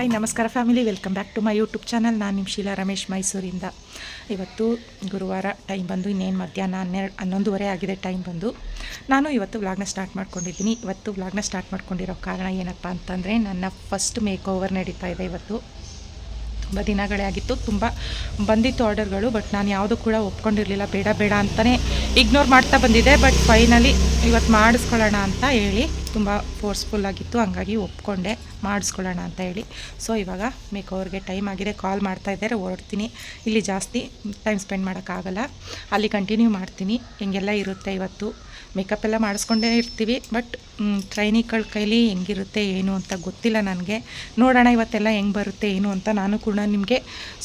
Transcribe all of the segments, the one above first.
Hi ನಮಸ್ಕಾರ family, welcome back to my YouTube channel. ನಾನು ನಿಮ್ಮ ಶೀಲಾ ರಮೇಶ್ ಮೈಸೂರಿಂದ. ಇವತ್ತು ಗುರುವಾರ, ಟೈಮ್ ಬಂದು ಇನ್ನೇನು ಮಧ್ಯಾಹ್ನ 11:30 ಆಗಿದೆ ಟೈಮ್ ಬಂದು. ನಾನು ಇವತ್ತು ವ್ಲಾಗ್ನ ಸ್ಟಾರ್ಟ್ ಮಾಡ್ಕೊಂಡಿದ್ದೀನಿ. ಇವತ್ತು ವ್ಲಾಗ್ನ ಸ್ಟಾರ್ಟ್ ಮಾಡ್ಕೊಂಡಿರೋ ಕಾರಣ ಏನಪ್ಪ ಅಂತಂದರೆ, ನನ್ನ ಫಸ್ಟ್ ಮೇಕ್ ಓವರ್ ನಡೀತಾ ಇದೆ ಇವತ್ತು. ತುಂಬ ದಿನಗಳೇ ಆಗಿತ್ತು, ತುಂಬ ಬಂದಿತ್ತು ಆರ್ಡರ್ಗಳು, ಬಟ್ ನಾನು ಯಾವುದೂ ಕೂಡ ಒಪ್ಕೊಂಡಿರಲಿಲ್ಲ. ಬೇಡ ಬೇಡ ಅಂತಲೇ ಇಗ್ನೋರ್ ಮಾಡ್ತಾ ಬಂದಿದ್ದೆ. ಬಟ್ ಫೈನಲಿ ಇವತ್ತು ಮಾಡಿಸ್ಕೊಳ್ಳೋಣ ಅಂತ ಹೇಳಿ, ತುಂಬ ಫೋರ್ಸ್ಫುಲ್ ಆಗಿತ್ತು, ಹಂಗಾಗಿ ಒಪ್ಕೊಂಡೆ ಮಾಡಿಸ್ಕೊಳ್ಳೋಣ ಅಂತ ಹೇಳಿ. ಸೊ ಇವಾಗ ಮೇಕ್ ಓವರ್ಗೆ ಟೈಮ್ ಆಗಿದೆ, ಕಾಲ್ ಮಾಡ್ತಾಯಿದ್ದಾರೆ, ಹೊರಡ್ತೀನಿ. ಇಲ್ಲಿ ಜಾಸ್ತಿ ಟೈಮ್ ಸ್ಪೆಂಡ್ ಮಾಡೋಕ್ಕಾಗಲ್ಲ, ಅಲ್ಲಿ ಕಂಟಿನ್ಯೂ ಮಾಡ್ತೀನಿ. ಹೆಂಗೆಲ್ಲ ಇರುತ್ತೆ ಇವತ್ತು. ಮೇಕಪ್ ಎಲ್ಲ ಮಾಡಿಸ್ಕೊಂಡೇ ಇರ್ತೀವಿ, ಬಟ್ ಟ್ರೈನಿಗಳ ಕೈಲಿ ಹೆಂಗಿರುತ್ತೆ ಏನು ಅಂತ ಗೊತ್ತಿಲ್ಲ ನನಗೆ. ನೋಡೋಣ ಇವತ್ತೆಲ್ಲ ಹೆಂಗೆ ಬರುತ್ತೆ ಏನು ಅಂತ. ನಾನು ಕೂಡ ನಿಮಗೆ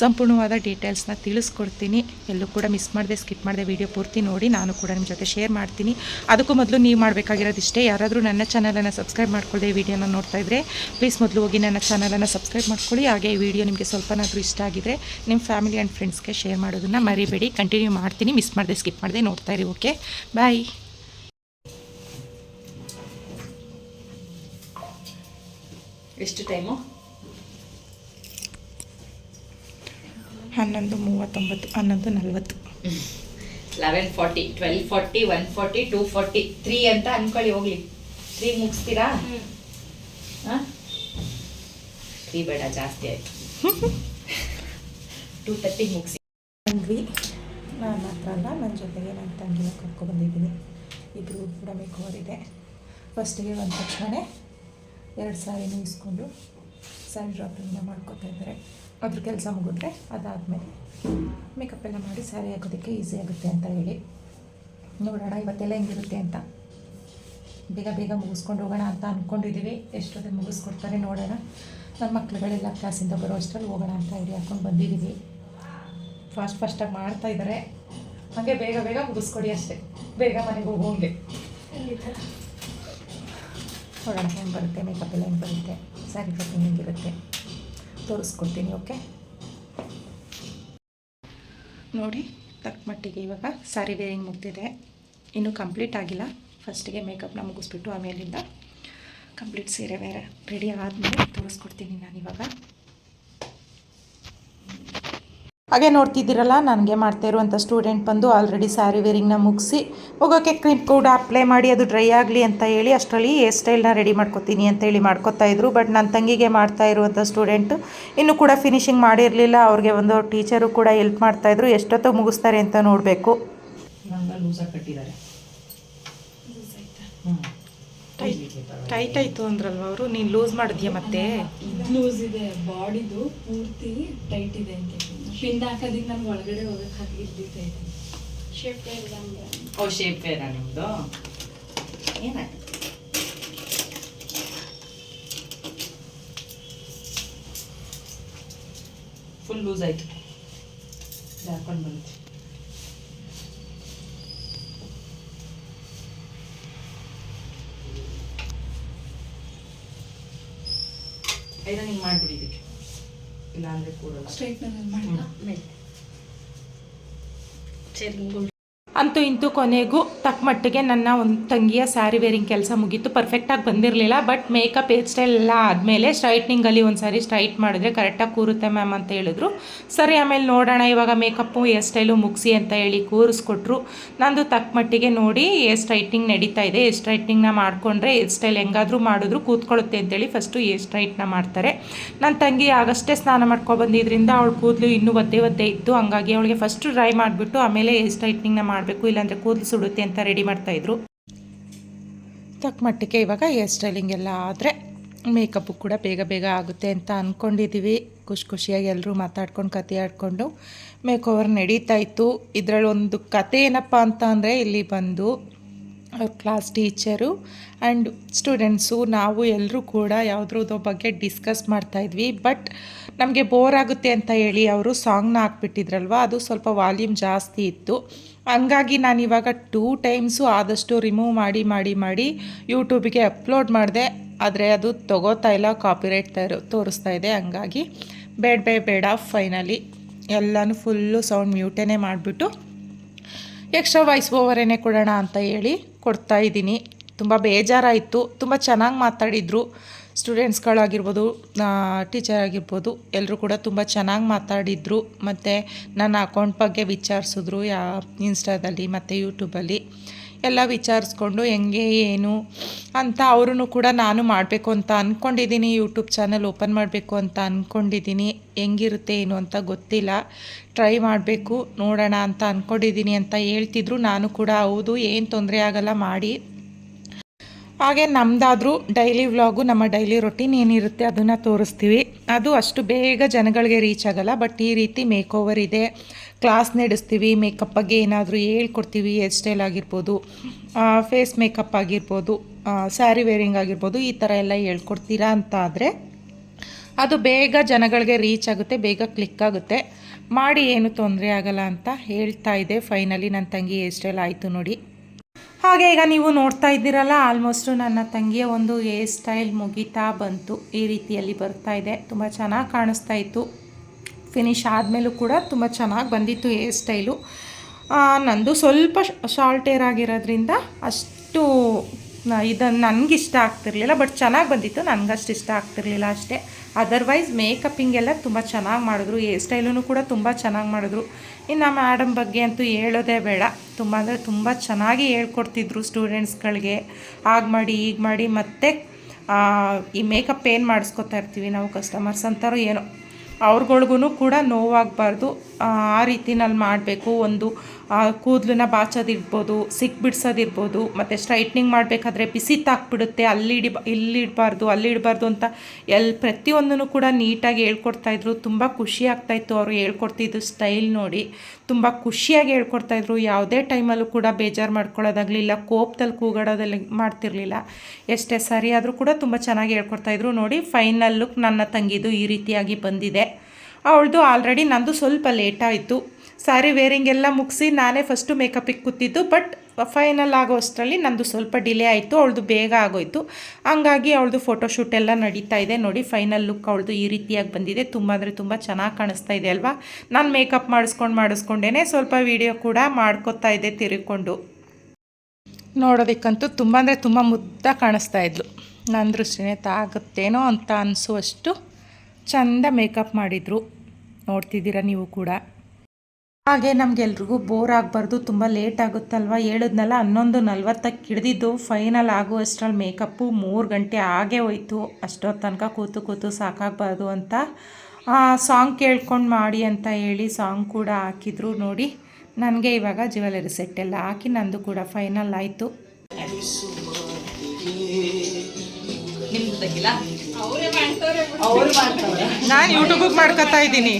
ಸಂಪೂರ್ಣವಾದ ಡೀಟೇಲ್ಸ್ನ ತಿಳಿಸ್ಕೊಡ್ತೀನಿ. ಎಲ್ಲೂ ಕೂಡ ಮಿಸ್ ಮಾಡಿದೆ, ಸ್ಕಿಪ್ ಮಾಡಿದೆ, ವೀಡಿಯೋ ಪೂರ್ತಿ ನೋಡಿ ನಾನು ಕೂಡ ನಿಮ್ಮ ಜೊತೆ ಶೇರ್ ಮಾಡ್ತೀನಿ. ಅದಕ್ಕೂ ಮೊದಲು ನೀವು ಮಾಡಬೇಕಾಗಿರೋದಿಷ್ಟೇ, ಯಾರಾದರೂ ನನ್ನ ಚಾನಲನ್ನು ಸಬ್ಸ್ಕ್ರೈಬ್ ಮಾಡ್ಕೊಳ್ಳಿ, ಈ ವಿಡಿಯೋನ ನೋಡ್ತಾ ಇದ್ದರೆ ಪ್ಲೀಸ್ ಮೊದಲು ಹೋಗಿ ನನ್ನ ಚಾನಲನ್ನು ಸಬ್ಸ್ಕ್ರೈಬ್ ಮಾಡ್ಕೊಳ್ಳಿ. ಹಾಗೆ ಈ ವಿಡಿಯೋ ನಿಮಗೆ ಸ್ವಲ್ಪನಾದರೂ ಇಷ್ಟ ಆಗಿದ್ರೆ ನಿಮ್ಮ ಫ್ಯಾಮಿಲಿ ಆ್ಯಂಡ್ ಫ್ರೆಂಡ್ಸ್ಗೆ ಶೇರ್ ಮಾಡೋದನ್ನು ಮರಿಬೇಡಿ. ಕಂಟಿನ್ಯೂ ಮಾಡ್ತೀನಿ, ಮಿಸ್ ಮಾಡಿದೆ, ಸ್ಕಿಪ್ ಮಾಡಿದೆ, ನೋಡ್ತಾ ಇರಿ. ಓಕೆ, ಬಾಯ್. ಎಷ್ಟು ಟೈಮು? 11:39, 11:40. 11:40, 12:40, 1:40, 2:40, 3 ಅಂತ ಅನ್ಕೊಳ್ಳಿ. ಹೋಗ್ಲಿ, 3 ಮುಗಿಸ್ತೀರಾ? ಹಾಂ, 3 ಬೇಡ, ಜಾಸ್ತಿ ಆಯಿತು. 2:30 ಮುಗಿಸಿ ಬಂದ್ವಿ. ನಾನು ಮಾತ್ರ ಅಲ್ಲ, ನನ್ನ ಜೊತೆಗೆ ನನ್ನ ತಂಗಿನ ಕರ್ಕೊಬಂದಿದ್ದೀನಿ. ಇಬ್ಬರು ಕೂಡ ಮೇಕ್ ಓವರ್ ಇದೆ. ಫಸ್ಟಿಗೆ ಬಂದ ತಕ್ಷಣ 2 ಸಾರಿನೂ ಇಸ್ಕೊಂಡು ಸ್ಯಾರಿ ಡ್ರಾಪಿಂಗ್ನ ಮಾಡ್ಕೊತಾ ಇದ್ದಾರೆ. ಅದ್ರ ಕೆಲಸ ಮುಗಿದ್ರೆ ಅದಾದಮೇಲೆ ಮೇಕಪ್ ಎಲ್ಲ ಮಾಡಿ ಸ್ಯಾರಿ ಹಾಕೋದಕ್ಕೆ ಈಸಿ ಆಗುತ್ತೆ ಅಂತ ಹೇಳಿ. ನೋಡೋಣ ಇವತ್ತೆಲ್ಲ ಹೆಂಗಿರುತ್ತೆ ಅಂತ. ಬೇಗ ಬೇಗ ಮುಗಿಸ್ಕೊಂಡು ಹೋಗೋಣ ಅಂತ ಅಂದ್ಕೊಂಡಿದ್ದೀವಿ. ಎಷ್ಟೊತ್ತಿಗೆ ಮುಗಿಸ್ಕೊಡ್ತಾರೆ ನೋಡೋಣ. ನನ್ನ ಮಕ್ಳುಗಳೆಲ್ಲ ಕ್ಲಾಸಿಂದ ಬರೋ ಅಷ್ಟರಲ್ಲಿ ಹೋಗೋಣ ಅಂತ ಐಡಿಯಾ ಹಾಕ್ಕೊಂಡು ಬಂದಿದ್ದೀವಿ. ಫಾಸ್ಟಾಗಿ ಮಾಡ್ತಾಯಿದ್ದಾರೆ, ಹಾಗೆ ಬೇಗ ಬೇಗ ಮುಗಿಸ್ಕೊಡಿ ಅಷ್ಟೇ, ಬೇಗ ಮನೆಗೆ ಹೋಗೋಂಗೆ. ನೋಡೋಣ ಹೆಂಗೆ ಬರುತ್ತೆ, ಮೇಕಪ್ ಎಲ್ಲ ಹೆಂಗೆ ಬರುತ್ತೆ, ಸ್ಯಾರಿ ಡ್ರಾಪಿಂಗ್ ಹೆಂಗಿರುತ್ತೆ ತೋರಿಸ್ಕೊಡ್ತೀನಿ. ಓಕೆ, ನೋಡಿ ತಕ್ಕ ಮಟ್ಟಿಗೆ ಇವಾಗ ಸ್ಯಾರಿ ವೇರಿಂಗ್ ಮುಗ್ದಿದೆ, ಇನ್ನೂ ಕಂಪ್ಲೀಟ್ ಆಗಿಲ್ಲ. ಫಸ್ಟಿಗೆ ಮೇಕಪ್ನ ಮುಗಿಸ್ಬಿಟ್ಟು ಆಮೇಲಿಂದ ಕಂಪ್ಲೀಟ್ ಸೀರೆ ಬೇರೆ ರೆಡಿ ಆದಮೇಲೆ ತೋರಿಸ್ಕೊಡ್ತೀನಿ ನಾನಿವಾಗ. ಹಾಗೆ ನೋಡ್ತಿದ್ದೀರಲ್ಲ, ನನಗೆ ಮಾಡ್ತಾ ಇರುವಂಥ ಸ್ಟೂಡೆಂಟ್ ಬಂದು ಆಲ್ರೆಡಿ ಸ್ಯಾರಿ ವೇರಿಂಗ್ನ ಮುಗಿಸಿ ಹೋಗೋಕ್ಕೆ ಕ್ರೀಮ್ ಕೂಡ ಅಪ್ಲೈ ಮಾಡಿ ಅದು ಡ್ರೈ ಆಗಲಿ ಅಂತ ಹೇಳಿ ಅಷ್ಟರಲ್ಲಿ ಹೇರ್ ಸ್ಟೈಲ್ನ ರೆಡಿ ಮಾಡ್ಕೊತೀನಿ ಅಂತೇಳಿ ಮಾಡ್ಕೊತಾಯಿದ್ರು. ಬಟ್ ನನ್ನ ತಂಗಿಗೆ ಮಾಡ್ತಾ ಇರುವಂಥ ಸ್ಟೂಡೆಂಟು ಇನ್ನೂ ಕೂಡ ಫಿನಿಶಿಂಗ್ ಮಾಡಿರಲಿಲ್ಲ. ಅವ್ರಿಗೆ ಒಂದು ಟೀಚರು ಕೂಡ ಹೆಲ್ಪ್ ಮಾಡ್ತಾಯಿದ್ರು. ಎಷ್ಟೊತ್ತು ಮುಗಿಸ್ತಾರೆ ಅಂತ ನೋಡಬೇಕು. ಟೈಟ್ ಆಯಿತು ಅಂದ್ರಲ್ವ ಅವರು, ನೀನು ಲೂಸ್ ಮಾಡಿದ್ಯಾ? ಮತ್ತೆ ಲೂಸ್ ಇದೆ, ಬಾಡಿದು ಪೂರ್ತಿ ಟೈಟ್ ಇದೆ. ಪಿನ್ ಹಾಕೋದಿಕ್ಕೆ ನಮ್ಗೆ ಒಳಗಡೆ ಹೋಗಕ್ಕೆ ಹಾಕಿದ್ದೆ. Shapewear. ಓ, ಶೇಪ್ ವೇರಾ ನಿಮ್ಮದು? ಏನಾಯ್ತು? ಫುಲ್ ಲೂಸ್ ಆಯಿತು, ಹಾಕೊಂಡು ಬಂತು. ಐರನಿಂಗ್ ಮಾಡಿಬಿಡಿ ಇದಕ್ಕೆ, ಇಲ್ಲ ಅಂದರೆ ಕೂಡಲ್ಲ. ಸ್ಟ್ರೈಟ್ನಲ್ಲಿ ಮಾಡಿಲ್ಲ ಮೇಲೆ ಸರಿ. ಅಂತೂ ಇಂತೂ ಕೊನೆಗೂ ತಕ್ಕ ಮಟ್ಟಿಗೆ ನನ್ನ ಒಂದು ತಂಗಿಯ ಸ್ಯಾರಿ ವೇರಿಂಗ್ ಕೆಲಸ ಮುಗೀತು. ಪರ್ಫೆಕ್ಟಾಗಿ ಬಂದಿರಲಿಲ್ಲ, ಬಟ್ ಮೇಕಪ್ ಹೇರ್ ಸ್ಟೈಲ್ ಎಲ್ಲ ಆದಮೇಲೆ ಸ್ಟ್ರೈಟ್ನಿಂಗಲ್ಲಿ ಒಂದು ಸಾರಿ ಸ್ಟ್ರೈಟ್ ಮಾಡಿದ್ರೆ ಕರೆಕ್ಟಾಗಿ ಕೂರುತ್ತೆ ಮ್ಯಾಮ್ ಅಂತ ಹೇಳಿದ್ರು. ಸರಿ, ಆಮೇಲೆ ನೋಡೋಣ ಇವಾಗ ಮೇಕಪ್ಪು ಹೇರ್ ಸ್ಟೈಲು ಮುಗಿಸಿ ಅಂತ ಹೇಳಿ ಕೂರಿಸ್ಕೊಟ್ರು. ನಂದು ತಕ್ಕ ಮಟ್ಟಿಗೆ ನೋಡಿ ಹೇರ್ ಸ್ಟ್ರೈಟ್ನಿಂಗ್ ನಡೀತಾ ಇದೆ. ಹೇರ್ ಸ್ಟ್ರೈಟ್ನಿಂಗ್ನ ಮಾಡಿಕೊಂಡ್ರೆ ಹೇರ್ ಸ್ಟೈಲ್ ಹೆಂಗಾದರೂ ಮಾಡಿದ್ರು ಕೂತ್ಕೊಳ್ಳುತ್ತೆ ಅಂತೇಳಿ ಫಸ್ಟು ಹೇರ್ ಸ್ಟ್ರೈಟ್ನ ಮಾಡ್ತಾರೆ. ನನ್ನ ತಂಗಿ ಆಗಷ್ಟೇ ಸ್ನಾನ ಮಾಡ್ಕೊಬಂದಿದ್ದರಿಂದ ಅವಳು ಕೂದಲು ಇನ್ನೂ ಒದ್ದೆ ಇತ್ತು. ಹಂಗಾಗಿ ಅವಳಿಗೆ ಫಸ್ಟು ಡ್ರೈ ಮಾಡಿಬಿಟ್ಟು ಆಮೇಲೆ ಹೇರ್ ಸ್ಟ್ರೈಟ್ನಿಂಗ್ನ ಮಾಡಬೇಕು, ಇಲ್ಲಾಂದರೆ ಕೂದಲು ಸುಡುತ್ತೆ ಅಂತ ರೆಡಿ ಮಾಡ್ತಾಯಿದ್ರು. ತಕ್ಕ ಮಟ್ಟಿಗೆ ಇವಾಗ ಹೇರ್ ಸ್ಟೈಲಿಂಗ್ ಎಲ್ಲ ಆದರೆ ಮೇಕಪ್ಪು ಕೂಡ ಬೇಗ ಬೇಗ ಆಗುತ್ತೆ ಅಂತ ಅಂದ್ಕೊಂಡಿದ್ದೀವಿ. ಖುಷಿಯಾಗಿ ಎಲ್ಲರೂ ಮಾತಾಡ್ಕೊಂಡು ಕತೆ ಆಡಿಕೊಂಡು ಮೇಕ್ ಓವರ್ ನಡೀತಾ ಇತ್ತು. ಇದರಲ್ಲಿ ಒಂದು ಕತೆ ಏನಪ್ಪ ಅಂತ ಅಂದರೆ, ಇಲ್ಲಿ ಬಂದು ಅವ್ರ ಕ್ಲಾಸ್ ಟೀಚರು ಆ್ಯಂಡ್ ಸ್ಟೂಡೆಂಟ್ಸು ನಾವು ಎಲ್ಲರೂ ಕೂಡ ಯಾವುದ್ರದ್ದು ಬಗ್ಗೆ ಡಿಸ್ಕಸ್ ಮಾಡ್ತಾಯಿದ್ವಿ. ಬಟ್ ನಮಗೆ ಬೋರ್ ಆಗುತ್ತೆ ಅಂತ ಹೇಳಿ ಅವರು ಸಾಂಗ್ನ ಹಾಕ್ಬಿಟ್ಟಿದ್ರಲ್ವ, ಅದು ಸ್ವಲ್ಪ ವಾಲ್ಯೂಮ್ ಜಾಸ್ತಿ ಇತ್ತು. ಹಂಗಾಗಿ ನಾನಿವಾಗ 2 ಟೈಮ್ಸು ಆದಷ್ಟು ರಿಮೂವ್ ಮಾಡಿ ಯೂಟ್ಯೂಬಿಗೆ ಅಪ್ಲೋಡ್ ಮಾಡಿದೆ. ಆದರೆ ಅದು ತೊಗೋತಾ ಇಲ್ಲ, ಕಾಪಿರೈಟ್ ತೋರಿಸ್ತಾ ಇದೆ. ಹಂಗಾಗಿ ಬೇಡ ಫೈನಲಿ ಎಲ್ಲನೂ ಫುಲ್ಲು ಸೌಂಡ್ ಮ್ಯೂಟೇನೇ ಮಾಡಿಬಿಟ್ಟು ಎಕ್ಸ್ಟ್ರಾ ವಾಯ್ಸ್ ಓವರೇನೆ ಕೊಡೋಣ ಅಂತ ಹೇಳಿ ಕೊಡ್ತಾಯಿದ್ದೀನಿ. ತುಂಬ ಬೇಜಾರಾಯಿತು. ತುಂಬ ಚೆನ್ನಾಗಿ ಮಾತಾಡಿದರು. ಸ್ಟೂಡೆಂಟ್ಸ್ಗಳಾಗಿರ್ಬೋದು, ಟೀಚರ್ ಆಗಿರ್ಬೋದು, ಎಲ್ಲರೂ ಕೂಡ ತುಂಬ ಚೆನ್ನಾಗಿ ಮಾತಾಡಿದರು. ಮತ್ತು ನನ್ನ ಅಕೌಂಟ್ ಬಗ್ಗೆ ವಿಚಾರಿಸಿದ್ರು, ಇನ್ಸ್ಟಾದಲ್ಲಿ ಮತ್ತು ಯೂಟ್ಯೂಬಲ್ಲಿ ಎಲ್ಲ ವಿಚಾರಿಸ್ಕೊಂಡು ಹೆಂಗೆ ಏನು ಅಂತ. ಅವರೂ ಕೂಡ ನಾನು ಮಾಡಬೇಕು ಅಂತ ಅಂದ್ಕೊಂಡಿದ್ದೀನಿ, ಯೂಟ್ಯೂಬ್ ಚಾನಲ್ ಓಪನ್ ಮಾಡಬೇಕು ಅಂತ ಅಂದ್ಕೊಂಡಿದ್ದೀನಿ. ಹೆಂಗಿರುತ್ತೆ ಏನು ಅಂತ ಗೊತ್ತಿಲ್ಲ, ಟ್ರೈ ಮಾಡಬೇಕು ನೋಡೋಣ ಅಂತ ಅಂದ್ಕೊಂಡಿದ್ದೀನಿ ಅಂತ ಹೇಳ್ತಿದ್ರು. ನಾನು ಕೂಡ ಹೌದು, ಏನು ತೊಂದರೆ ಆಗಲ್ಲ ಮಾಡಿ. ಹಾಗೆ ನಮ್ಮದಾದರೂ ಡೈಲಿ ವ್ಲಾಗು, ನಮ್ಮ ಡೈಲಿ ರೊಟೀನ್ ಏನಿರುತ್ತೆ ಅದನ್ನು ತೋರಿಸ್ತೀವಿ. ಅದು ಅಷ್ಟು ಬೇಗ ಜನಗಳಿಗೆ ರೀಚ್ ಆಗೋಲ್ಲ. ಬಟ್ ಈ ರೀತಿ ಮೇಕ್ ಓವರ್ ಇದೆ, ಕ್ಲಾಸ್ ನಡೆಸ್ತೀವಿ, ಮೇಕಪ್ ಬಗ್ಗೆ ಏನಾದರೂ ಹೇಳ್ಕೊಡ್ತೀವಿ. ಹೇರ್ ಸ್ಟೈಲ್ ಆಗಿರ್ಬೋದು, ಫೇಸ್ ಮೇಕಪ್ ಆಗಿರ್ಬೋದು, ಸ್ಯಾರಿ ವೇರಿಂಗ್ ಆಗಿರ್ಬೋದು, ಈ ಥರ ಎಲ್ಲ ಹೇಳ್ಕೊಡ್ತೀರಾ ಅಂತ ಆದರೆ ಅದು ಬೇಗ ಜನಗಳಿಗೆ ರೀಚ್ ಆಗುತ್ತೆ, ಬೇಗ ಕ್ಲಿಕ್ ಆಗುತ್ತೆ. ಮಾಡಿ, ಏನು ತೊಂದರೆ ಆಗಲ್ಲ ಅಂತ ಹೇಳ್ತಾ ಇದೆ. ಫೈನಲಿ ನನ್ನ ತಂಗಿ ಹೇರ್ ಸ್ಟೈಲ್ ಆಯಿತು ನೋಡಿ. ಹಾಗೆ ಈಗ ನೀವು ನೋಡ್ತಾ ಇದ್ದೀರಲ್ಲ, ಆಲ್ಮೋಸ್ಟು ನನ್ನ ತಂಗಿಯ ಒಂದು ಹೇರ್ ಸ್ಟೈಲ್ ಮುಗಿತಾ ಬಂತು. ಈ ರೀತಿಯಲ್ಲಿ ಬರ್ತಾ ಇದೆ, ತುಂಬ ಚೆನ್ನಾಗಿ ಕಾಣಿಸ್ತಾ ಇತ್ತು. ಫಿನಿಶ್ ಆದಮೇಲೂ ಕೂಡ ತುಂಬ ಚೆನ್ನಾಗಿ ಬಂದಿತ್ತು ಹೇರ್ ಸ್ಟೈಲು. ನಂದು ಸ್ವಲ್ಪ ಶಾರ್ಟ್ ಹೇರ್ ಆಗಿರೋದ್ರಿಂದ ಅಷ್ಟು ಇದನ್ನು ನನಗಿಷ್ಟ ಆಗ್ತಿರ್ಲಿಲ್ಲ. ಬಟ್ ಚೆನ್ನಾಗಿ ಬಂದಿತ್ತು, ನನಗಷ್ಟು ಇಷ್ಟ ಆಗ್ತಿರ್ಲಿಲ್ಲ ಅಷ್ಟೇ. ಅದರ್ವೈಸ್ ಮೇಕಪ್ಪಿಂಗೆಲ್ಲ ತುಂಬ ಚೆನ್ನಾಗಿ ಮಾಡಿದ್ರು, ಹೇರ್ ಸ್ಟೈಲೂ ಕೂಡ ತುಂಬ ಚೆನ್ನಾಗಿ ಮಾಡಿದ್ರು. ಇನ್ನು ಮೇಡಮ್ ಬಗ್ಗೆ ಅಂತೂ ಹೇಳೋದೇ ಬೇಡ, ತುಂಬ ಅಂದರೆ ತುಂಬ ಚೆನ್ನಾಗಿ ಹೇಳ್ಕೊಡ್ತಿದ್ರು ಸ್ಟೂಡೆಂಟ್ಸ್ಗಳಿಗೆ. ಹಾಗೆ ಮಾಡಿ ಹೀಗೆ ಮಾಡಿ. ಮತ್ತು ಈ ಮೇಕಪ್ ಏನು ಮಾಡಿಸ್ಕೊತಾ ಇರ್ತೀವಿ ನಾವು ಕಸ್ಟಮರ್ಸ್ ಅಂತಾರೋ ಏನೋ, ಅವ್ರಗಳ್ಗೂ ಕೂಡ ನೋವಾಗಬಾರ್ದು, ಆ ರೀತಿನಲ್ಲಿ ಮಾಡಬೇಕು. ಒಂದು ಕೂದಲನ್ನ ಬಾಚೋದಿರ್ಬೋದು, ಸಿಕ್ ಬಿಡಿಸೋದಿರ್ಬೋದು, ಮತ್ತು ಸ್ಟ್ರೈಟ್ನಿಂಗ್ ಮಾಡಬೇಕಾದ್ರೆ ಬಿಸಿ ತಾಕ್ಬಿಡುತ್ತೆ, ಇಲ್ಲಿಡಬಾರ್ದು ಅಲ್ಲಿಡಬಾರ್ದು ಅಂತ ಪ್ರತಿಯೊಂದನ್ನು ಕೂಡ ನೀಟಾಗಿ ಹೇಳ್ಕೊಡ್ತಾಯಿದ್ರು. ತುಂಬ ಖುಷಿ ಆಗ್ತಾಯಿತ್ತು ಅವರು ಹೇಳ್ಕೊಡ್ತಿದ್ದು ಸ್ಟೈಲ್ ನೋಡಿ. ತುಂಬ ಖುಷಿಯಾಗಿ ಹೇಳ್ಕೊಡ್ತಾಯಿದ್ರು. ಯಾವುದೇ ಟೈಮಲ್ಲೂ ಕೂಡ ಬೇಜಾರು ಮಾಡ್ಕೊಳ್ಳೋದಾಗಲಿಲ್ಲ, ಕೋಪದಲ್ಲಿ ಕೂಗಾಡೋದಲ್ಲಿ ಮಾಡ್ತಿರ್ಲಿಲ್ಲ. ಎಷ್ಟೇ ಸರಿ ಆದರೂ ಕೂಡ ತುಂಬ ಚೆನ್ನಾಗಿ ಹೇಳ್ಕೊಡ್ತಾಯಿದ್ರು ನೋಡಿ. ಫೈನಲ್ ಲುಕ್ ನನ್ನ ತಂಗಿದು ಈ ರೀತಿಯಾಗಿ ಬಂದಿದೆ. ಅವಳದು ಆಲ್ರೆಡಿ ನಂದು ಸ್ವಲ್ಪ ಲೇಟಾಯಿತು. ಸ್ಯಾರಿ ವೇರಿಂಗ್ ಎಲ್ಲ ಮುಗಿಸಿ ನಾನೇ ಫಸ್ಟು ಮೇಕಪ್ಪಿಗೆ ಕೂತಿದ್ದು. ಬಟ್ ಫೈನಲ್ ಆಗೋ ಅಷ್ಟರಲ್ಲಿ ನಂದು ಸ್ವಲ್ಪ ಡಿಲೇ ಆಯಿತು, ಅವಳದು ಬೇಗ ಆಗೋಯಿತು. ಹಂಗಾಗಿ ಅವಳದು ಫೋಟೋಶೂಟ್ ಎಲ್ಲ ನಡೀತಾ ಇದೆ ನೋಡಿ. ಫೈನಲ್ ಲುಕ್ ಅವಳದು ಈ ರೀತಿಯಾಗಿ ಬಂದಿದೆ. ತುಂಬ ಅಂದರೆ ತುಂಬ ಚೆನ್ನಾಗಿ ಕಾಣಿಸ್ತಾ ಇದೆ ಅಲ್ವಾ. ನಾನು ಮೇಕಪ್ ಮಾಡಿಸ್ಕೊಂಡೇ ಸ್ವಲ್ಪ ವೀಡಿಯೋ ಕೂಡ ಮಾಡ್ಕೋತಾ ಇದ್ದೆ ತಿರುಗಿಕೊಂಡು. ನೋಡೋದಕ್ಕಂತೂ ತುಂಬ ಅಂದರೆ ತುಂಬ ಮುದ್ದಾಗಿ ಕಾಣಿಸ್ತಾ ಇದ್ಲು. ನನ್ನ ದೃಷ್ಟಿನೇ ತಾಗುತ್ತೇನೋ ಅಂತ ಅನಿಸುವಷ್ಟು ಚೆಂದ ಮೇಕಪ್ ಮಾಡಿದರು. ನೋಡ್ತಿದ್ದೀರಾ ನೀವು ಕೂಡ. ಹಾಗೆ ನಮಗೆಲ್ರಿಗೂ ಬೋರ್ ಆಗಬಾರ್ದು, ತುಂಬ ಲೇಟ್ ಆಗುತ್ತಲ್ವ. ಹೇಳಿದ್ನಲ್ಲ 11:40ಕ್ಕೆ ಹಿಡ್ದಿದ್ದು, ಫೈನಲ್ ಆಗುವಷ್ಟರಲ್ಲಿ ಮೇಕಪ್ಪು 3 ಗಂಟೆ ಆಗೇ ಹೋಯ್ತು. ಅಷ್ಟೊತ್ತು ತನಕ ಕೂತು ಸಾಕಾಗಬಾರ್ದು ಅಂತ ಸಾಂಗ್ ಕೇಳ್ಕೊಂಡು ಮಾಡಿ ಅಂತ ಹೇಳಿ ಸಾಂಗ್ ಕೂಡ ಹಾಕಿದ್ರು ನೋಡಿ. ನನಗೆ ಇವಾಗ ಜ್ಯುವೆಲರಿ ಸೆಟ್ ಎಲ್ಲ ಹಾಕಿ ನಂದು ಕೂಡ ಫೈನಲ್ ಆಯಿತು. ನಾನು ಯೂಟ್ಯೂಬಿಗೆ ಮಾಡ್ಕೊತಾ ಇದ್ದೀನಿ.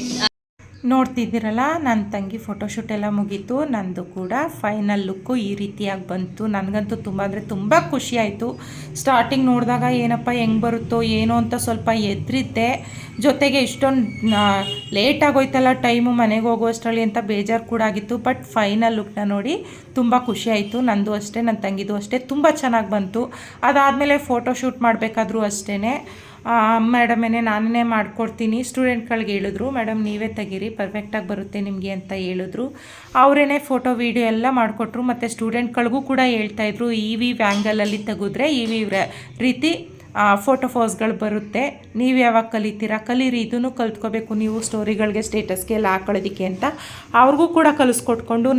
ನೋಡ್ತಿದ್ದೀರಲ್ಲ, ನನ್ನ ತಂಗಿ ಫೋಟೋಶೂಟ್ ಎಲ್ಲ ಮುಗೀತು. ನಂದು ಕೂಡ ಫೈನಲ್ ಲುಕ್ಕು ಈ ರೀತಿಯಾಗಿ ಬಂತು. ನನಗಂತೂ ತುಂಬ ಅಂದರೆ ತುಂಬ ಖುಷಿ ಆಯಿತು. ಸ್ಟಾರ್ಟಿಂಗ್ ನೋಡಿದಾಗ ಏನಪ್ಪ ಹೆಂಗೆ ಬರುತ್ತೋ ಏನೋ ಅಂತ ಸ್ವಲ್ಪ ಎದ್ರಿದ್ದೆ. ಜೊತೆಗೆ ಇಷ್ಟೊಂದು ಲೇಟಾಗೋಯ್ತಲ್ಲ ಟೈಮು ಮನೆಗೆ ಹೋಗುವಷ್ಟರಲ್ಲಿ ಅಂತ ಬೇಜಾರು ಕೂಡ ಆಗಿತ್ತು. ಬಟ್ ಫೈನಲ್ ಲುಕ್ನ ನೋಡಿ ತುಂಬ ಖುಷಿ ಆಯಿತು. ನಂದು ಅಷ್ಟೇ, ನನ್ನ ತಂಗಿದು ಅಷ್ಟೇ, ತುಂಬ ಚೆನ್ನಾಗಿ ಬಂತು. ಅದಾದಮೇಲೆ ಫೋಟೋಶೂಟ್ ಮಾಡಬೇಕಾದ್ರೂ ಅಷ್ಟೇ ಮೇಡಮೇನೆ ನಾನೇ ಮಾಡಿಕೊಡ್ತೀನಿ. ಸ್ಟೂಡೆಂಟ್ಗಳಿಗೆ ಹೇಳಿದ್ರು, ಮೇಡಮ್ ನೀವೇ ತೆಗೀರಿ, ಪರ್ಫೆಕ್ಟಾಗಿ ಬರುತ್ತೆ ನಿಮಗೆ ಅಂತ ಹೇಳಿದ್ರು. ಅವರೇ ಫೋಟೋ ವೀಡಿಯೋ ಎಲ್ಲ ಮಾಡಿಕೊಟ್ರು. ಮತ್ತು ಸ್ಟೂಡೆಂಟ್ಗಳಿಗೂ ಕೂಡ ಹೇಳ್ತಾಯಿದ್ರು, ಈ ವ್ಯಾಂಗಲಲ್ಲಿ ತೆಗೆದ್ರೆ ಈ ರೀತಿ ಫೋಟೋಸ್ ಬರುತ್ತೆ, ನೀವು ಯಾವಾಗ ಕಲೀರಿ, ಇದನ್ನು ಕಲ್ತ್ಕೋಬೇಕು ನೀವು ಸ್ಟೋರಿಗಳಿಗೆ ಸ್ಟೇಟಸ್ಗೆ ಎಲ್ಲ ಹಾಕೊಳ್ಳೋದಕ್ಕೆ ಅಂತ ಅವ್ರಿಗೂ ಕೂಡ ಕಲಿಸ್ಕೊಟ್ಕೊಂಡು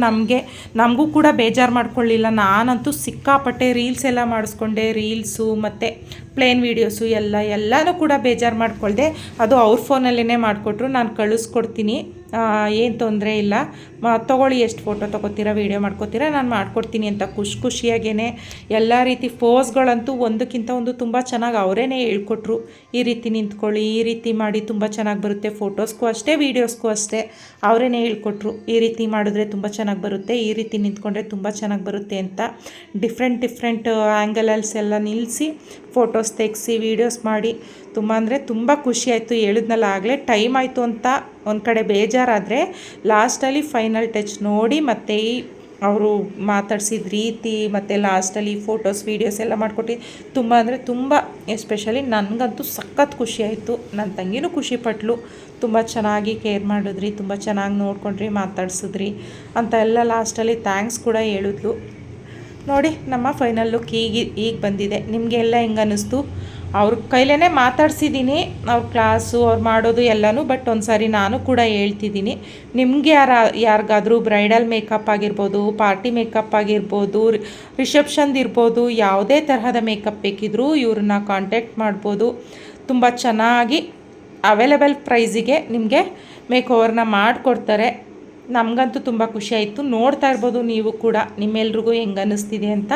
ನಮಗೂ ಕೂಡ ಬೇಜಾರು ಮಾಡ್ಕೊಳ್ಳಿಲ್ಲ. ನಾನಂತೂ ಸಿಕ್ಕಾಪಟ್ಟೆ ರೀಲ್ಸ್ ಎಲ್ಲ ಮಾಡಿಸ್ಕೊಂಡೆ. ರೀಲ್ಸು ಮತ್ತು ಪ್ಲೇನ್ ವೀಡಿಯೋಸು ಎಲ್ಲನೂ ಕೂಡ ಬೇಜಾರು ಮಾಡ್ಕೊಳ್ದೆ. ಅದು ಅವ್ರ ಫೋನಲ್ಲೇ ಮಾಡಿಕೊಟ್ರು, ನಾನು ಕಳಿಸ್ಕೊಡ್ತೀನಿ, ಏನು ತೊಂದರೆ ಇಲ್ಲ, ತೊಗೊಳ್ಳಿ, ಎಷ್ಟು ಫೋಟೋ ತೊಗೋತೀರಾ, ವೀಡಿಯೋ ಮಾಡ್ಕೋತೀರಾ, ನಾನು ಮಾಡಿಕೊಡ್ತೀನಿ ಅಂತ ಖುಷಿಯಾಗೇ ಎಲ್ಲ ರೀತಿ ಫೋಸ್ಗಳಂತೂ ಒಂದಕ್ಕಿಂತ ಒಂದು ತುಂಬ ಚೆನ್ನಾಗಿ ಅವರೇ ಹೇಳ್ಕೊಟ್ರು. ಈ ರೀತಿ ನಿಂತ್ಕೊಳ್ಳಿ, ಈ ರೀತಿ ಮಾಡಿ ತುಂಬ ಚೆನ್ನಾಗಿ ಬರುತ್ತೆ, ಫೋಟೋಸ್ಗೂ ಅಷ್ಟೇ ವೀಡಿಯೋಸ್ಗೂ ಅಷ್ಟೇ ಅವರೇ ಹೇಳ್ಕೊಟ್ರು. ಈ ರೀತಿ ಮಾಡಿದ್ರೆ ತುಂಬ ಚೆನ್ನಾಗಿ ಬರುತ್ತೆ, ಈ ರೀತಿ ನಿಂತ್ಕೊಂಡ್ರೆ ತುಂಬ ಚೆನ್ನಾಗಿ ಬರುತ್ತೆ ಅಂತ ಡಿಫ್ರೆಂಟ್ ಆ್ಯಂಗಲಲ್ಸ್ ಎಲ್ಲ ನಿಲ್ಲಿಸಿ ಫೋಟೋಸ್ ತೆಗೆಸಿ ವೀಡಿಯೋಸ್ ಮಾಡಿ ತುಂಬ ಅಂದರೆ ತುಂಬ ಖುಷಿಯಾಯಿತು. ಹೇಳಿದ್ನಲ್ಲ ಆಗಲೇ ಟೈಮ್ ಆಯಿತು ಅಂತ ಒಂದು ಕಡೆ ಬೇಜಾರಾದರೆ ಲಾಸ್ಟಲ್ಲಿ ಫೈನಲ್ ಟಚ್ ನೋಡಿ ಮತ್ತು ಅವರು ಮಾತಾಡ್ಸಿದ ರೀತಿ ಮತ್ತು ಲಾಸ್ಟಲ್ಲಿ ಫೋಟೋಸ್ ವೀಡಿಯೋಸ್ ಎಲ್ಲ ಮಾಡಿಕೊಟ್ಟು ತುಂಬ ಅಂದರೆ ತುಂಬ ಎಸ್ಪೆಷಲಿ ನನಗಂತೂ ಸಖತ್ ಖುಷಿಯಾಯಿತು. ನನ್ನ ತಂಗಿನೂ ಖುಷಿಪಟ್ಲು. ತುಂಬ ಚೆನ್ನಾಗಿ ಕೇರ್ ಮಾಡಿದ್ರಿ, ತುಂಬ ಚೆನ್ನಾಗಿ ನೋಡ್ಕೊಂಡ್ರಿ, ಮಾತಾಡ್ಸಿದ್ರಿ ಅಂತ ಎಲ್ಲ ಲಾಸ್ಟಲ್ಲಿ ಥ್ಯಾಂಕ್ಸ್ ಕೂಡ ಹೇಳಿದ್ಲು ನೋಡಿ. ನಮ್ಮ ಫೈನಲ್ ಲುಕ್ ಈಗ ಬಂದಿದೆ. ನಿಮಗೆಲ್ಲ ಹೆಂಗೆ ಅನ್ನಿಸ್ತು ಅವ್ರ ಕೈಲೇ ಮಾತಾಡ್ಸಿದ್ದೀನಿ, ಅವ್ರ ಕ್ಲಾಸು ಅವ್ರು ಮಾಡೋದು ಎಲ್ಲನೂ. ಬಟ್ ಒಂದು ಸಾರಿ ನಾನು ಕೂಡ ಹೇಳ್ತಿದ್ದೀನಿ, ನಿಮಗೆ ಯಾರಿಗಾದ್ರೂ ಬ್ರೈಡಲ್ ಮೇಕಪ್ ಆಗಿರ್ಬೋದು, ಪಾರ್ಟಿ ಮೇಕಪ್ ಆಗಿರ್ಬೋದು, ರಿಸೆಪ್ಷನ್ದು ಇರ್ಬೋದು, ಯಾವುದೇ ತರಹದ ಮೇಕಪ್ ಬೇಕಿದ್ರೂ ಇವ್ರನ್ನ ಕಾಂಟ್ಯಾಕ್ಟ್ ಮಾಡ್ಬೋದು. ತುಂಬ ಚೆನ್ನಾಗಿ ಅವೈಲೇಬಲ್ ಪ್ರೈಸಿಗೆ ನಿಮಗೆ ಮೇಕ್ ಓವರ್ನ ಮಾಡಿಕೊಡ್ತಾರೆ. ನಮಗಂತೂ ತುಂಬ ಖುಷಿ ಆಯಿತು. ನೋಡ್ತಾ ಇರ್ಬೋದು ನೀವು ಕೂಡ, ನಿಮ್ಮೆಲ್ರಿಗೂ ಹೆಂಗೆ ಅನ್ನಿಸ್ತಿದೆ ಅಂತ.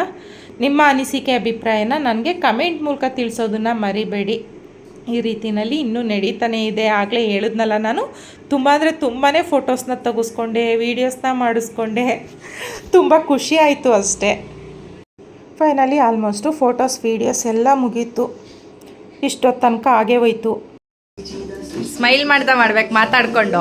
ನಿಮ್ಮ ಅನಿಸಿಕೆ ಅಭಿಪ್ರಾಯನ ನನಗೆ ಕಮೆಂಟ್ ಮೂಲಕ ತಿಳಿಸೋದನ್ನು ಮರಿಬೇಡಿ. ಈ ರೀತಿಯಲ್ಲಿ ಇನ್ನೂ ನಡೀತಾನೆ ಇದೆ. ಆಗಲೇ ಹೇಳಿದ್ನಲ್ಲ, ನಾನು ತುಂಬ ಅಂದರೆ ತುಂಬಾ ಫೋಟೋಸ್ನ ತೆಗೆಸ್ಕೊಂಡೆ, ವೀಡಿಯೋಸ್ನ ಮಾಡಿಸ್ಕೊಂಡೆ. ತುಂಬ ಖುಷಿ ಆಯಿತು ಅಷ್ಟೇ. ಫೈನಲಿ ಆಲ್ಮೋಸ್ಟು ಫೋಟೋಸ್ ವೀಡಿಯೋಸ್ ಎಲ್ಲ ಮುಗೀತು. ಇಷ್ಟೊತ್ತು ತನಕ ಆಗೇ ಹೋಯ್ತು. ಸ್ಮೈಲ್ ಮಾಡ್ಬೇಕು, ಮಾತಾಡಬೇಕು.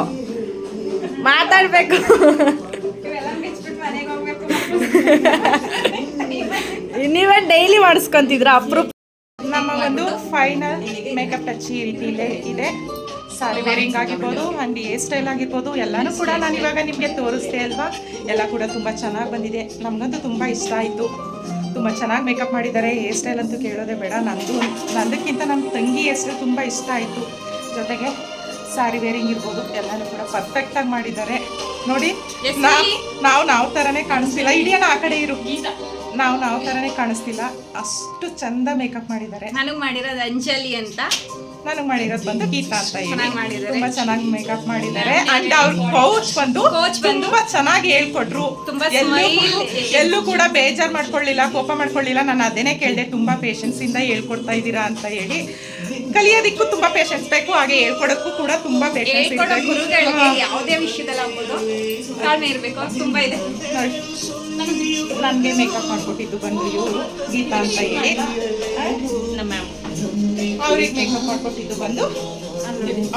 ನೀವೇ ಡೈಲಿ ಮಾಡಿಸ್ಕೊಂತಿದ್ರ ಅಪ್ರೂಪ್. ನಮ್ಮ ಒಂದು ಫೈನಲ್ ಮೇಕಪ್ ಟಚ್ ಈ ರೀತಿ ಇದೆ. ಸಾರಿ ವೇರಿಂಗ್ ಆಗಿರ್ಬೋದು, ಆ್ಯಂಡ್ ಹೇರ್ ಸ್ಟೈಲ್ ಆಗಿರ್ಬೋದು, ಎಲ್ಲನೂ ಕೂಡ ನಾನು ಇವಾಗ ನಿಮಗೆ ತೋರಿಸ್ದೆ ಅಲ್ವಾ. ಎಲ್ಲ ಕೂಡ ತುಂಬ ಚೆನ್ನಾಗಿ ಬಂದಿದೆ. ನಮಗಂತೂ ತುಂಬ ಇಷ್ಟ ಆಯಿತು. ತುಂಬ ಚೆನ್ನಾಗಿ ಮೇಕಪ್ ಮಾಡಿದ್ದಾರೆ. ಹೇರ್ ಸ್ಟೈಲ್ ಅಂತೂ ಕೇಳೋದೇ ಬೇಡ. ನಂದಕ್ಕಿಂತ ನಮ್ಮ ತಂಗಿ ಹೇರ್ ಸ್ಟೈಲ್ ತುಂಬ ಇಷ್ಟ ಆಯಿತು. ಜೊತೆಗೆ ಸ್ಯಾರಿ ವೇರಿಂಗ್ ಇರ್ಬೋದು, ಎಲ್ಲನೂ ಕೂಡ ಪರ್ಫೆಕ್ಟಾಗಿ ಮಾಡಿದ್ದಾರೆ. ನೋಡಿ, ನಾವು ಥರನೇ ಕಾಣಿಸ್ತಿಲ್ಲ. ಇಡಿಯೋಣ ಆ ಕಡೆ ಇರು. ನಾವು ಥರನೇ ಕಾಣಿಸ್ತಿಲ್ಲ, ಅಷ್ಟು ಚಂದ ಮೇಕಪ್ ಮಾಡಿದ್ದಾರೆ. ನನಗೆ ಮಾಡಿರೋದು ಅಂಜಲಿ ಅಂತ, ನನಗೆ ಮಾಡಿರೋದು ಬಂದು ಗೀತಾ ಅಂತ ಹೇಳಿ. ತುಂಬಾ ಚೆನ್ನಾಗಿ ಮೇಕಪ್ ಮಾಡಿದ್ದಾರೆ. ಅಂಡ್ ಅವ್ರ ಕೋಚ್ ಬಂದು ತುಂಬಾ ಚೆನ್ನಾಗಿ ಹೇಳ್ಕೊಟ್ರು. ಎಲ್ಲೂ ಕೂಡ ಬೇಜಾರು ಮಾಡ್ಕೊಳ್ಳಿಲ್ಲ, ಕೋಪ ಮಾಡ್ಕೊಳ್ಳಿಲ್ಲ. ನಾನು ಅದೇನೇ ಕೇಳಿದೆ, ತುಂಬಾ ಪೇಷನ್ಸ್ ಇಂದ ಹೇಳ್ಕೊಡ್ತಾ ಇದ್ದೀರಾ ಅಂತ ಹೇಳಿ. ಕಲಿಯೋದಕ್ಕೂ ತುಂಬಾ ಪೇಷನ್ಸ್ ಬೇಕು, ಹಾಗೆ ಹೇಳ್ಕೊಡೋಕ್ಕೂ ಕೂಡ ತುಂಬಾ ಪೇಷನ್ಸ್ ಇರಬೇಕು. ಯಾವುದೇ ವಿಷಯದಲ್ಲಿ ಆಗ್ಬೋದು ತಾಳ್ಮೆ ಇರಬೇಕು, ತುಂಬಾ ಇದೆ. ನನಗೆ ಮೇಕಪ್ ಮಾಡ್ಕೊಟ್ಟಿದ್ದು ಬಂದು ಇವರು ಗೀತಾ ಅಂತ ಹೇಳಿ. ನಮ್ಮ ಅವ್ರಿಗೆ ಮೇಕಪ್ ಮಾಡ್ಕೊಟ್ಟಿದ್ದು ಬಂದು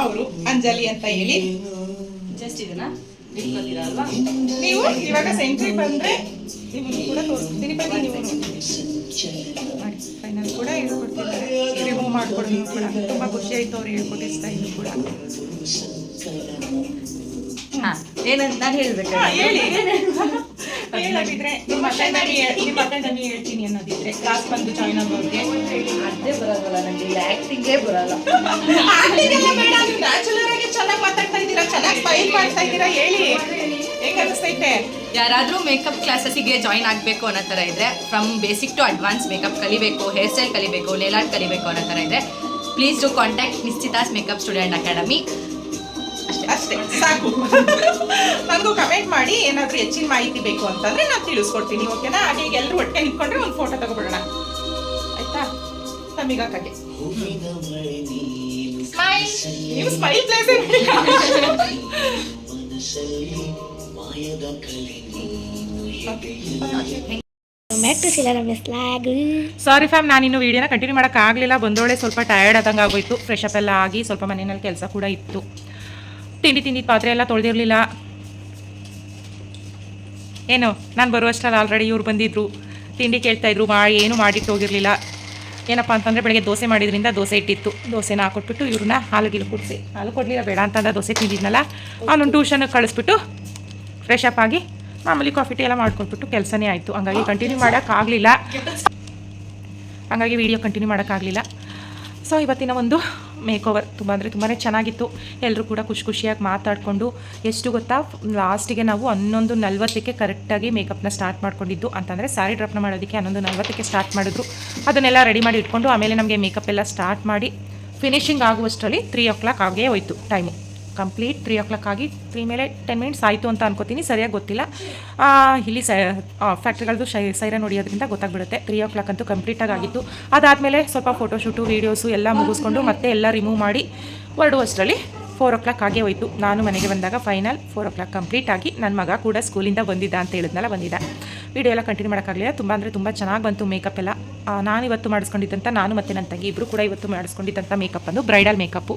ಅವರು ಅಂಜಲಿ ಅಂತ ಹೇಳಿ. ಜಸ್ಟ್ ಇದನ್ನ ಇಟ್ಕೊತೀರಾ ಅಲ್ವಾ? ನೀವು ಇವಾಗ ಸೆಂಟ್ರಿ ಬಂದ್ರೆ ನಿಮ್ಗೆ ಕೂಡ ತೋರಿಸ್ತೀನಿ. ಬನ್ನಿ ನೀವು ನೋಡಿ. ಫೈನಲ್ ಕೂಡ ಹೇಳ್ಕೊಡ್ತಿದ್ದಾರೆ. ರಿಮೂವ್ ಮಾಡ್ಕೊಡೋದು ಕೂಡ ತುಂಬ ಖುಷಿ ಆಯಿತು. ಅವ್ರು ಹೇಳ್ಕೊಟ್ಟಿದ್ದ ಇದು ಕೂಡ ಏನಂತ ನಾನು ಹೇಳ್ಬೇಕು? ಹೇಳಿ. ಹೇಳೋದಿದ್ರೆ ನಿಮ್ಮ ಅಟೆಂಡನಿ ಹೇಳ್ತೀನಿ ಅನ್ನೋದಿದ್ರೆ ಕ್ಲಾಸ್ ಬಂದು ಜಾಯ್ನ್ ಆಗೋರಿಗೆ ಅದೇ ಬರಲ್ಲ, ನನಗೆ ಆ್ಯಕ್ಟಿಂಗೇ ಬರಲ್ಲ. ನ್ಯಾಚುರಲ್ ಆಗಿ ಚೆನ್ನಾಗಿ ಮಾತಾಡ್ತಾ ಇದ್ದೀರಾ, ಚೆನ್ನಾಗಿ ಸ್ಮೈಲ್ ಮಾಡ್ತಾ ಇದ್ದೀರಾ. ಹೇಳಿ, ಹೇಗೆ ಅನಿಸ್ತೈತೆ? ಯಾರಾದರೂ ಮೇಕಪ್ ಕ್ಲಾಸಸ್ಸಿಗೆ ಜಾಯ್ನ್ ಆಗಬೇಕು ಅನ್ನೋ ಥರ ಇದ್ದರೆ, from basic to advance makeup ಕಲಿಬೇಕು, ಹೇರ್ ಸ್ಟೈಲ್ ಕಲಿಬೇಕು, ನೇಲ್ ಆರ್ಟ್ ಕಲಿಬೇಕು ಅನ್ನೋ ಥರ ಇದ್ದರೆ, please to contact Nishchita's makeup studio academy. ಅಷ್ಟೇ ಸಾಕು. ನನಗೂ ಕಮೆಂಟ್ ಮಾಡಿ, ಏನಾದರೂ ಹೆಚ್ಚಿನ ಮಾಹಿತಿ ಬೇಕು ಅಂತಂದರೆ ನಾನು ತಿಳಿಸ್ಕೊಡ್ತೀನಿ. ಓಕೆನಾ? ಹಾಗೆ ಈಗ ಎಲ್ಲರೂ ಒಟ್ಟಿಗೆ ನಿಂತ್ಕೊಂಡ್ರೆ ಒಂದು ಫೋಟೋ ತಗೊಬಿಡೋಣ, ಆಯ್ತಾ? ತಮಿಗಾಕಾಗೆ ಸ್ಮೈಲ್. ನೀವು ಸ್ಮೈಲ್ ಪ್ಲೇಸ್. ಸಾರಿ ಫ್ಯಾಮ್, ನಾನಿನ್ನು ವೀಡಿಯೋನ ಕಂಟಿನ್ಯೂ ಮಾಡೋಕ್ಕಾಗಲಿಲ್ಲ. ಬಂದೋಳೆ ಸ್ವಲ್ಪ ಟಯರ್ಡ್ ಆದಂಗೆ ಆಗೋಯ್ತು. ಫ್ರೆಶ್ ಅಪ್ ಎಲ್ಲ ಆಗಿ ಸ್ವಲ್ಪ ಮನೆಯಲ್ಲಿ ಕೆಲಸ ಕೂಡ ಇತ್ತು. ತಿಂದಿದ್ದ ಪಾತ್ರೆ ಎಲ್ಲ ತೊಳೆದಿರಲಿಲ್ಲ. ಏನು, ನಾನು ಬರುವಷ್ಟರಲ್ಲಿ ಆಲ್ರೆಡಿ ಇವ್ರು ಬಂದಿದ್ರು. ತಿಂಡಿ ಕೇಳ್ತಾಯಿದ್ರು, ಏನು ಮಾಡಿಟ್ಟು ಹೋಗಿರಲಿಲ್ಲ. ಏನಪ್ಪ ಅಂತಂದರೆ ಬೆಳಗ್ಗೆ ದೋಸೆ ಮಾಡಿದ್ರಿಂದ ದೋಸೆ ಇಟ್ಟಿತ್ತು. ದೋಸೆನ ಹಾಕೊಟ್ಬಿಟ್ಟು ಇವ್ರನ್ನ ಹಾಲು ಕೊಡಿಸಿ, ಹಾಲು ಕೊಡಲಿಲ್ಲ ಬೇಡ ಅಂತಂದ ದೋಸೆ ತಿಂದಿದ್ನಲ್ಲ, ಅವನು ಟ್ಯೂಷನ್ಗೆ ಕಳಿಸ್ಬಿಟ್ಟು ಫ್ರೆಶ್ ಅಪ್ ಆಗಿ ಮಾಮೂಲಿ ಕಾಫಿ ಟೀ ಎಲ್ಲ ಮಾಡ್ಕೊಟ್ಬಿಟ್ಟು ಕೆಲಸನೇ ಆಯಿತು. ಹಂಗಾಗಿ ಕಂಟಿನ್ಯೂ ಮಾಡೋಕ್ಕಾಗಲಿಲ್ಲ. ಹಂಗಾಗಿ ವೀಡಿಯೋ ಕಂಟಿನ್ಯೂ ಮಾಡೋಕ್ಕಾಗಲಿಲ್ಲ. ಸೊ ಇವತ್ತಿನ ಒಂದು ಮೇಕ್ ಓವರ್ ತುಂಬ ಅಂದರೆ ತುಂಬಾ ಚೆನ್ನಾಗಿತ್ತು. ಎಲ್ಲರೂ ಕೂಡ ಖುಷಿಯಾಗಿ ಮಾತಾಡಿಕೊಂಡು, ಎಷ್ಟು ಗೊತ್ತಾ, ಲಾಸ್ಟಿಗೆ ನಾವು 11:40ಕ್ಕೆ ಕರೆಕ್ಟಾಗಿ ಮೇಕಪ್ನ ಸ್ಟಾರ್ಟ್ ಮಾಡ್ಕೊಂಡಿದ್ದು. ಅಂತಂದರೆ ಸ್ಯಾರಿ ಡ್ರಾಪ್ನ ಮಾಡೋದಕ್ಕೆ 11:40ಕ್ಕೆ ಸ್ಟಾರ್ಟ್ ಮಾಡಿದ್ರು. ಅದನ್ನೆಲ್ಲ ರೆಡಿ ಮಾಡಿ ಇಟ್ಕೊಂಡು ಆಮೇಲೆ ನಮಗೆ ಮೇಕಪ್ ಎಲ್ಲ ಸ್ಟಾರ್ಟ್ ಮಾಡಿ ಫಿನಿಶಿಂಗ್ ಆಗುವಷ್ಟರಲ್ಲಿ 3 o'clock ಆಗೇ ಹೋಯ್ತು ಟೈಮು. ಕಂಪ್ಲೀಟ್ 3 o'clock ಆಗಿ 3 ಮೇಲೆ 10 minutes ಆಯಿತು ಅಂತ ಅನ್ಕೋತೀನಿ, ಸರಿಯಾಗಿ ಗೊತ್ತಿಲ್ಲ. ಇಲ್ಲಿ ಫ್ಯಾಕ್ಟ್ರಿಗಳದ್ದು ಸೈರನ್ ಹೊಡಿಯೋದ್ರಿಂದ ಗೊತ್ತಾಗ್ಬಿಡುತ್ತೆ. 3 o'clock ಅಂತೂ ಕಂಪ್ಲೀಟಾಗಿ ಆಗಿತ್ತು. ಅದಾದಮೇಲೆ ಸ್ವಲ್ಪ ಫೋಟೋಶೂಟು, ವೀಡಿಯೋಸು ಎಲ್ಲ ಮುಗಿಸ್ಕೊಂಡು ಮತ್ತೆ ಎಲ್ಲ ರಿಮೂವ್ ಮಾಡಿ ಹೊರಡುವಷ್ಟರಲ್ಲಿ 4 o'clock ಆಗೇ ಹೋಯಿತು. ನಾನು ಮನೆಗೆ ಬಂದಾಗ ಫೈನಲ್ 4 o'clock ಕಂಪ್ಲೀಟ್ ಆಗಿ. ನನ್ನ ಮಗ ಕೂಡ ಸ್ಕೂಲಿಂದ ಬಂದಿದ್ದ ಅಂತ ಹೇಳಿದ್ನಲ್ಲ, ಬಂದಿದ್ದ. ವೀಡಿಯೋ ಎಲ್ಲ ಕಂಟಿನ್ಯೂ ಮಾಡೋಕ್ಕಾಗಲಿಲ್ಲ. ತುಂಬ ಅಂದರೆ ತುಂಬ ಚೆನ್ನಾಗಿ ಬಂತು ಮೇಕಪ್ ಎಲ್ಲ. ನಾನು ಇವತ್ತು ಮಾಡಿಸ್ಕೊಂಡಿದ್ದಂಥ, ನಾನು ಮತ್ತು ನನ್ನ ತಂಗಿ ಇಬ್ಬರು ಕೂಡ ಇವತ್ತು ಮಾಡಿಸ್ಕೊಂಡಿದ್ದಂಥ ಮೇಕಪ್ ಅಂದು ಬ್ರೈಡಲ್ ಮೇಕಪ್ಪು.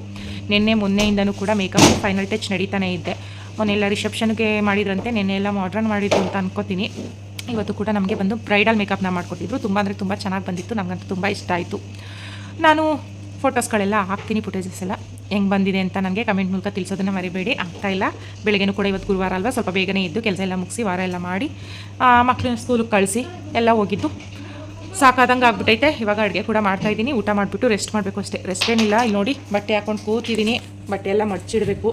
ಮೊನ್ನೆಯಿಂದನೂ ಕೂಡ ಮೇಕಪ್ ಫೈನಲ್ ಟಚ್ ನಡೀತಾನೆ ಇದ್ದೆ. ಮೊನ್ನೆಲ್ಲ ರಿಸೆಪ್ಷನ್ಗೆ ಮಾಡಿದ್ರಂತೆ, ನೆನ್ನೆ ಎಲ್ಲ ಮಾಡ್ರನ್ ಮಾಡಿದ್ರು ಅಂತ ಅನ್ಕೋತೀನಿ. ಇವತ್ತು ಕೂಡ ನಮಗೆ ಬಂದು ಬ್ರೈಡಲ್ ಮೇಕಪ್ನ ಮಾಡಿಕೊಟ್ಟಿದ್ರು. ತುಂಬ ಅಂದರೆ ತುಂಬ ಚೆನ್ನಾಗಿ ಬಂದಿತ್ತು. ನಮಗಂತೂ ತುಂಬ ಇಷ್ಟ ಆಯಿತು. ನಾನು ಫೋಟೋಸ್ಗಳೆಲ್ಲ ಹಾಕ್ತೀನಿ, ಫುಟೇಜಸ್ ಎಲ್ಲ ಹೆಂಗೆ ಬಂದಿದೆ ಅಂತ ನನಗೆ ಕಮೆಂಟ್ ಮೂಲಕ ತಿಳಿಸೋದನ್ನು ಮರಿಬೇಡಿ. ಆಗ್ತಾಯಿಲ್ಲ. ಬೆಳಗ್ಗೆನೂ ಕೂಡ ಇವತ್ತು ಗುರುವಾರ ಅಲ್ವಾ, ಸ್ವಲ್ಪ ಬೇಗನೆ ಇದ್ದು ಕೆಲಸ ಎಲ್ಲ ಮುಗಿಸಿ ವಾರ ಎಲ್ಲ ಮಾಡಿ ಮಕ್ಕಳನ್ನ ಸ್ಕೂಲಿಗೆ ಕಳಿಸಿ ಎಲ್ಲ ಹೋಗಿದ್ದು. ಸಾಕಾದಂಗೆ ಆಗ್ಬಿಟ್ಟೈತೆ. ಇವಾಗ ಅಡುಗೆ ಕೂಡ ಮಾಡ್ತಾಯಿದ್ದೀನಿ. ಊಟ ಮಾಡಿಬಿಟ್ಟು ರೆಸ್ಟ್ ಮಾಡಬೇಕು ಅಷ್ಟೇ. ರೆಸ್ಟ್ ಏನಿಲ್ಲ. ಇಲ್ಲಿ ನೋಡಿ ಬಟ್ಟೆ ಹಾಕೊಂಡು ಕೂತಿದ್ದೀನಿ. ಬಟ್ಟೆ ಎಲ್ಲ ಮಡ್ಚಿಡಬೇಕು.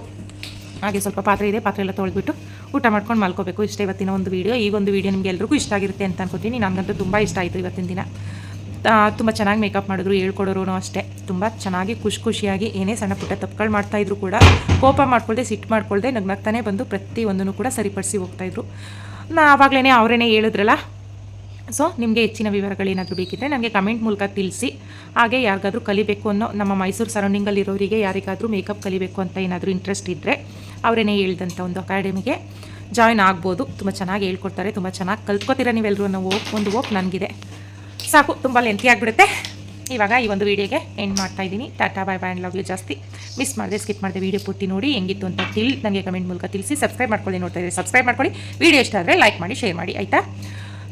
ಹಾಗೆ ಸ್ವಲ್ಪ ಪಾತ್ರೆ ಇದೆ, ಪಾತ್ರೆ ಎಲ್ಲ ತೊಳೆದ್ಬಿಟ್ಟು ಊಟ ಮಾಡ್ಕೊಂಡು ಮಲ್ಕೋಬೇಕು. ಇಷ್ಟೇ ಇವತ್ತಿನ ಒಂದು ವೀಡಿಯೋ. ಈ ಒಂದು ವೀಡಿಯೋ ನಿಮಗೆ ಎಲ್ರಿಗೂ ಇಷ್ಟ ಆಗಿರುತ್ತೆ ಅಂತ ಅನ್ಕೋತೀನಿ. ನನಗಂತೂ ತುಂಬ ಇಷ್ಟ ಆಯಿತು ಇವತ್ತಿನ ದಿನ. ತುಂಬ ಚೆನ್ನಾಗಿ ಮೇಕಪ್ ಮಾಡಿದ್ರು, ಹೇಳ್ಕೊಡೋರು ಅಷ್ಟೇ ತುಂಬ ಚೆನ್ನಾಗಿ ಖುಷಿಯಾಗಿ ಏನೇ ಸಣ್ಣ ಪುಟ್ಟ ತಪ್ಪುಗಳು ಮಾಡ್ತಾಯಿದ್ರು ಕೂಡ ಕೋಪ ಮಾಡ್ಕೊಳ್ದೆ, ಸಿಟ್ಟು ಮಾಡ್ಕೊಳ್ದೆ ನಗ್ನಗ್ತಾನೆ ಬಂದು ಪ್ರತಿಯೊಂದನ್ನು ಕೂಡ ಸರಿಪಡಿಸಿ ಹೋಗ್ತಾಯಿದ್ರು. ಆವಾಗಲೇ ಅವರೇನೇ ಹೇಳಿದ್ರಲ್ಲ. ಸೊ ನಿಮಗೆ ಹೆಚ್ಚಿನ ವಿವರಗಳೇನಾದರೂ ಬೇಕಿದ್ದರೆ ನನಗೆ ಕಮೆಂಟ್ ಮೂಲಕ ತಿಳಿಸಿ. ಹಾಗೆ ಯಾರಿಗಾದರೂ ಕಲಿಬೇಕು ಅನ್ನೋ ನಮ್ಮ ಮೈಸೂರು ಸರೌಂಡಿಂಗಲ್ಲಿರೋರಿಗೆ ಯಾರಿಗಾದರೂ ಮೇಕಪ್ ಕಲಿಬೇಕು ಅಂತ ಏನಾದರೂ ಇಂಟ್ರೆಸ್ಟ್ ಇದ್ದರೆ ಅವರೇನೇ ಹೇಳ್ದಂಥ ಒಂದು ಅಕಾಡೆಮಿಗೆ ಜಾಯ್ನ್ ಆಗ್ಬೋದು. ತುಂಬ ಚೆನ್ನಾಗಿ ಹೇಳ್ಕೊಡ್ತಾರೆ, ತುಂಬ ಚೆನ್ನಾಗಿ ಕಲ್ತ್ಕೋತೀರ ನೀವೆಲ್ಲರೂ ಅನ್ನೋ ಒಂದು ಹೋಪ್ ನನಗಿದೆ. ಸಾಕು, ತುಂಬ ಲೆಂತಿ ಆಗಿಬಿಡುತ್ತೆ. ಇವಾಗ ಈ ಒಂದು ವೀಡಿಯೋಗೆ ಎಂಡ್ ಮಾಡ್ತಾಯಿದ್ದೀನಿ. ಟಾಟಾ ಬಾಯ್ ಬಾಯ್ ಆ್ಯಂಡ್ ಲವ್ ಯು. ಜಾಸ್ತಿ ಮಿಸ್ ಮಾಡಿದೆ, ಸ್ಕಿಪ್ ಮಾಡಿದೆ, ವೀಡಿಯೋ ಪೂರ್ತಿ ನೋಡಿ ಹೆಂಗಿತ್ತು ಅಂತ ನನಗೆ ಕಮೆಂಟ್ ಮೂಲಕ ತಿಳಿಸಿ. ಸಬ್ಸ್ಕ್ರೈಬ್ ಮಾಡ್ಕೊಳ್ಳಿ, ನೋಡ್ತಾ ಇದ್ದೀರಿ ಸಬ್ಸ್ಕ್ರೈಬ್ ಮಾಡ್ಕೊಳ್ಳಿ. ವೀಡಿಯೋ ಇಷ್ಟ ಆದರೆ ಲೈಕ್ ಮಾಡಿ, ಶೇರ್ ಮಾಡಿ, ಆಯಿತಾ?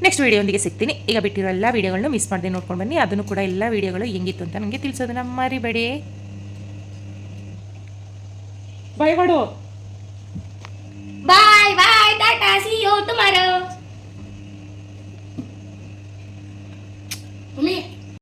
ನೆಕ್ಸ್ಟ್ ವೀಡಿಯೋಂದಿಗೆ ಸಿಗ್ತೀನಿ. ಈಗ ಬಿಟ್ಟಿರೋ ಎಲ್ಲ ವೀಡಿಯೋಗಳನ್ನು ಮಿಸ್ ಮಾಡದೆ ನೋಡ್ಕೊಂಡು ಬನ್ನಿ. ಅದನ್ನು ಕೂಡ ಎಲ್ಲ ವೀಡಿಯೋಗಳು ಹೆಂಗಿತ್ತು ಅಂತ ನನಗೆ ತಿಳಿಸೋದನ್ನ ಮರಿಬೇಡಿ. ಬಾಯ್ ಮಾಡು. Bye bye, Tata. See you tomorrow.